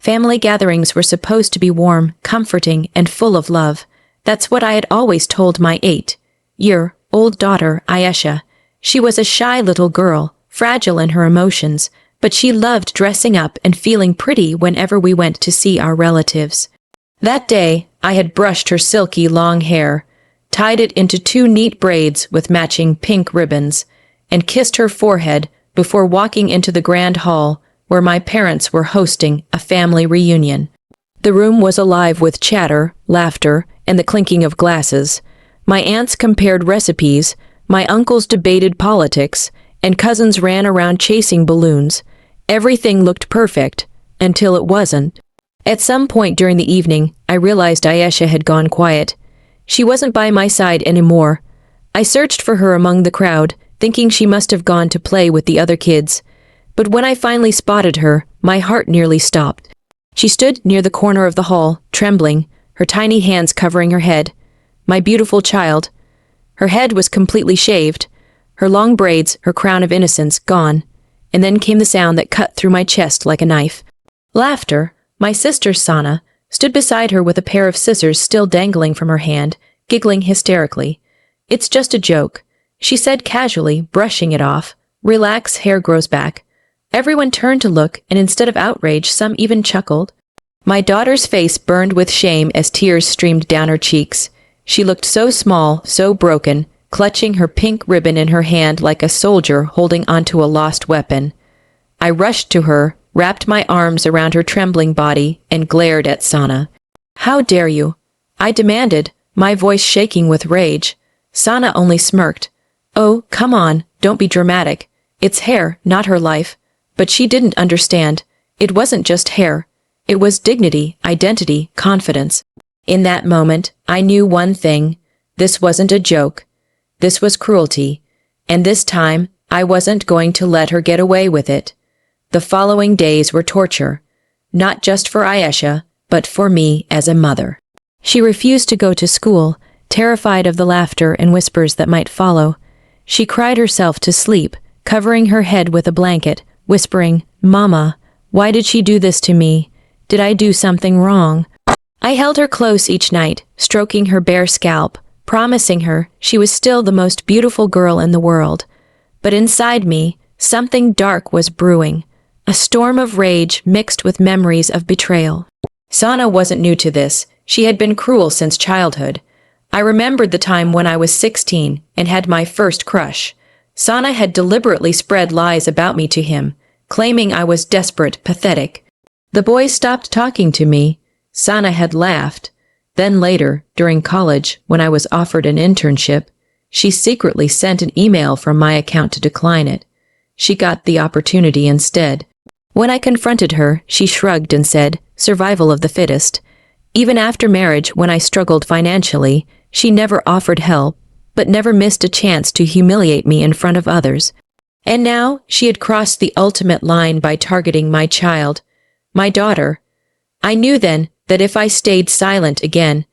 Family gatherings were supposed to be warm, comforting, and full of love. That's what I had always told my 8-year-old daughter, Ayesha. She was a shy little girl, fragile in her emotions, but she loved dressing up and feeling pretty whenever we went to see our relatives. That day, I had brushed her silky long hair, tied it into 2 neat braids with matching pink ribbons, and kissed her forehead before walking into the grand hall where my parents were hosting a family reunion. The room was alive with chatter, laughter, and the clinking of glasses. My aunts compared recipes, my uncles debated politics, and cousins ran around chasing balloons. Everything looked perfect, until it wasn't. At some point during the evening, I realized Ayesha had gone quiet. She wasn't by my side anymore. I searched for her among the crowd, thinking she must have gone to play with the other kids. But when I finally spotted her, my heart nearly stopped. She stood near the corner of the hall, trembling, her tiny hands covering her head. My beautiful child. Her head was completely shaved, her long braids, her crown of innocence, gone. And then came the sound that cut through my chest like a knife. Laughter. My sister, Sana, stood beside her with a pair of scissors still dangling from her hand, giggling hysterically. "It's just a joke," she said casually, brushing it off. "Relax, hair grows back." Everyone turned to look, and instead of outrage, some even chuckled. My daughter's face burned with shame as tears streamed down her cheeks. She looked so small, so broken, clutching her pink ribbon in her hand like a soldier holding onto a lost weapon. I rushed to her, wrapped my arms around her trembling body, and glared at Sana. "How dare you?" I demanded, my voice shaking with rage. Sana only smirked. "Oh, come on, don't be dramatic. It's hair, not her life." But she didn't understand. It wasn't just hair. It was dignity, identity, confidence. In that moment, I knew one thing. This wasn't a joke. This was cruelty. And this time, I wasn't going to let her get away with it. The following days were torture. Not just for Ayesha, but for me as a mother. She refused to go to school, terrified of the laughter and whispers that might follow. She cried herself to sleep, covering her head with a blanket, whispering, "Mama, why did she do this to me? Did I do something wrong?" I held her close each night, stroking her bare scalp, promising her she was still the most beautiful girl in the world. But inside me, something dark was brewing, a storm of rage mixed with memories of betrayal. Sana wasn't new to this. She had been cruel since childhood. I remembered the time when I was 16 and had my first crush. Sana had deliberately spread lies about me to him, claiming I was desperate, pathetic. The boy stopped talking to me. Sana had laughed. Then later, during college, when I was offered an internship, she secretly sent an email from my account to decline it. She got the opportunity instead. When I confronted her, she shrugged and said, "Survival of the fittest." Even after marriage, when I struggled financially, she never offered help, but never missed a chance to humiliate me in front of others. And now, she had crossed the ultimate line by targeting my child, my daughter. I knew then that if I stayed silent again,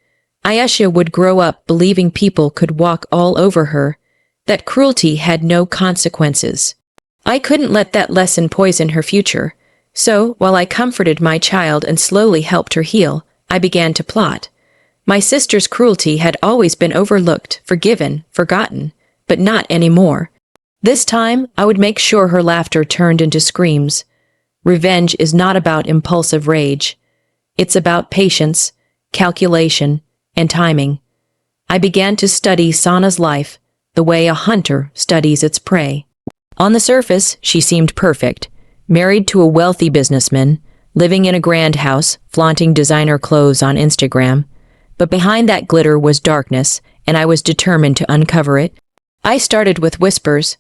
Ayesha would grow up believing people could walk all over her, that cruelty had no consequences. I couldn't let that lesson poison her future. So, while I comforted my child and slowly helped her heal, I began to plot. My sister's cruelty had always been overlooked, forgiven, forgotten, but not anymore. This time, I would make sure her laughter turned into screams. Revenge is not about impulsive rage. It's about patience, calculation, and timing. I began to study Sana's life the way a hunter studies its prey. On the surface, she seemed perfect, married to a wealthy businessman, living in a grand house, flaunting designer clothes on Instagram. But behind that glitter was darkness, and I was determined to uncover it. I started with whispers.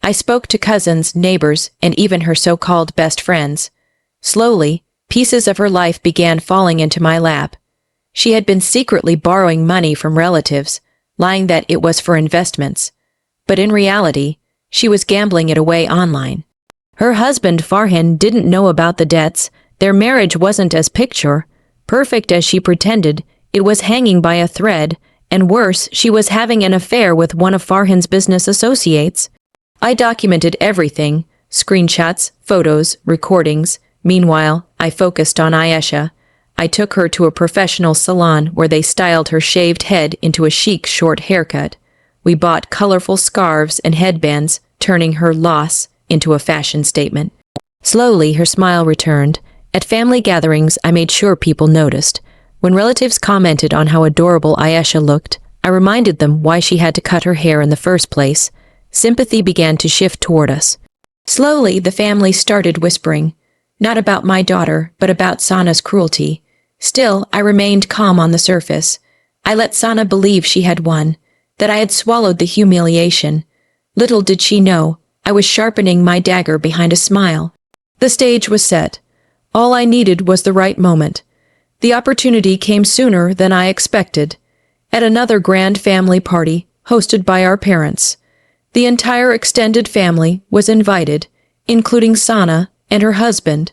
I spoke to cousins, neighbors, and even her so-called best friends. Slowly, pieces of her life began falling into my lap. She had been secretly borrowing money from relatives, lying that it was for investments. But in reality, she was gambling it away online. Her husband, Farhan, didn't know about the debts. Their marriage wasn't as perfect as she pretended. It was hanging by a thread, and worse, she was having an affair with one of Farhan's business associates. I documented everything, screenshots, photos, recordings, Meanwhile, I focused on Ayesha. I took her to a professional salon where they styled her shaved head into a chic short haircut. We bought colorful scarves and headbands, turning her loss into a fashion statement. Slowly, her smile returned. At family gatherings, I made sure people noticed. When relatives commented on how adorable Ayesha looked, I reminded them why she had to cut her hair in the first place. Sympathy began to shift toward us. Slowly, the family started whispering, not about my daughter, but about Sana's cruelty. Still, I remained calm on the surface. I let Sana believe she had won, that I had swallowed the humiliation. Little did she know, I was sharpening my dagger behind a smile. The stage was set. All I needed was the right moment. The opportunity came sooner than I expected. At another grand family party, hosted by our parents. The entire extended family was invited, including Sana and her husband.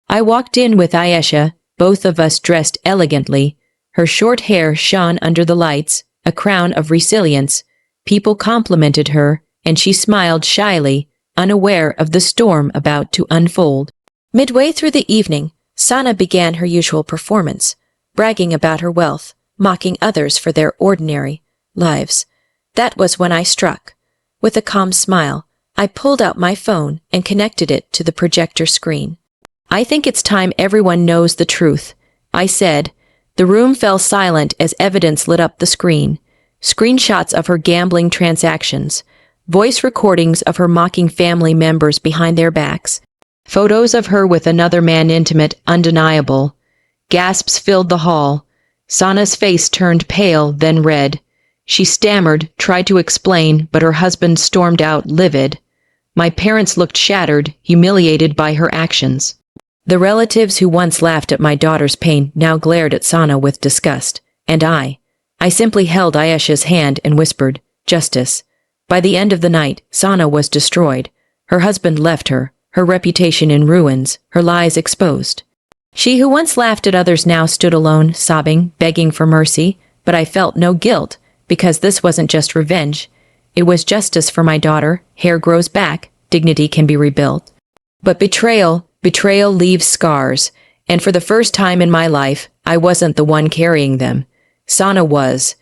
I walked in with Ayesha, both of us dressed elegantly. Her short hair shone under the lights, a crown of resilience. People complimented her, and she smiled shyly, unaware of the storm about to unfold. Midway through the evening, Sana began her usual performance, bragging about her wealth, mocking others for their ordinary lives. That was when I struck. With a calm smile, I pulled out my phone and connected it to the projector screen. I think it's time everyone knows the truth, I said. The room fell silent as evidence lit up the screen. Screenshots of her gambling transactions, voice recordings of her mocking family members behind their backs, photos of her with another man intimate, undeniable. Gasps filled the hall. Sana's face turned pale, then red. She stammered, tried to explain, but her husband stormed out, livid. My parents looked shattered, humiliated by her actions. The relatives who once laughed at my daughter's pain now glared at Sana with disgust, and I simply held Ayesha's hand and whispered, "Justice." By the end of the night, Sana was destroyed. Her husband left her, her reputation in ruins, her lies exposed. She who once laughed at others now stood alone, sobbing, begging for mercy, but I felt no guilt, because this wasn't just revenge. It was justice for my daughter. Hair grows back, dignity can be rebuilt. But betrayal leaves scars, and for the first time in my life, I wasn't the one carrying them. Sana was.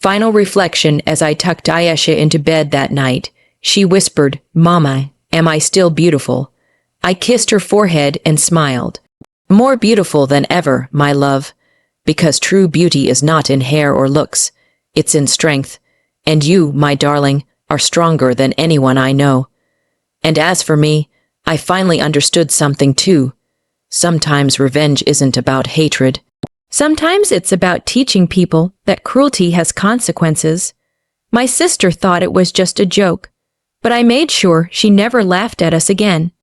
Final reflection as I tucked Ayesha into bed that night. She whispered, "Mama, am I still beautiful?" I kissed her forehead and smiled. "More beautiful than ever, my love, because true beauty is not in hair or looks. It's in strength, and you, my darling, are stronger than anyone I know. And as for me, I finally understood something too. Sometimes revenge isn't about hatred. Sometimes it's about teaching people that cruelty has consequences. My sister thought it was just a joke, but I made sure she never laughed at us again.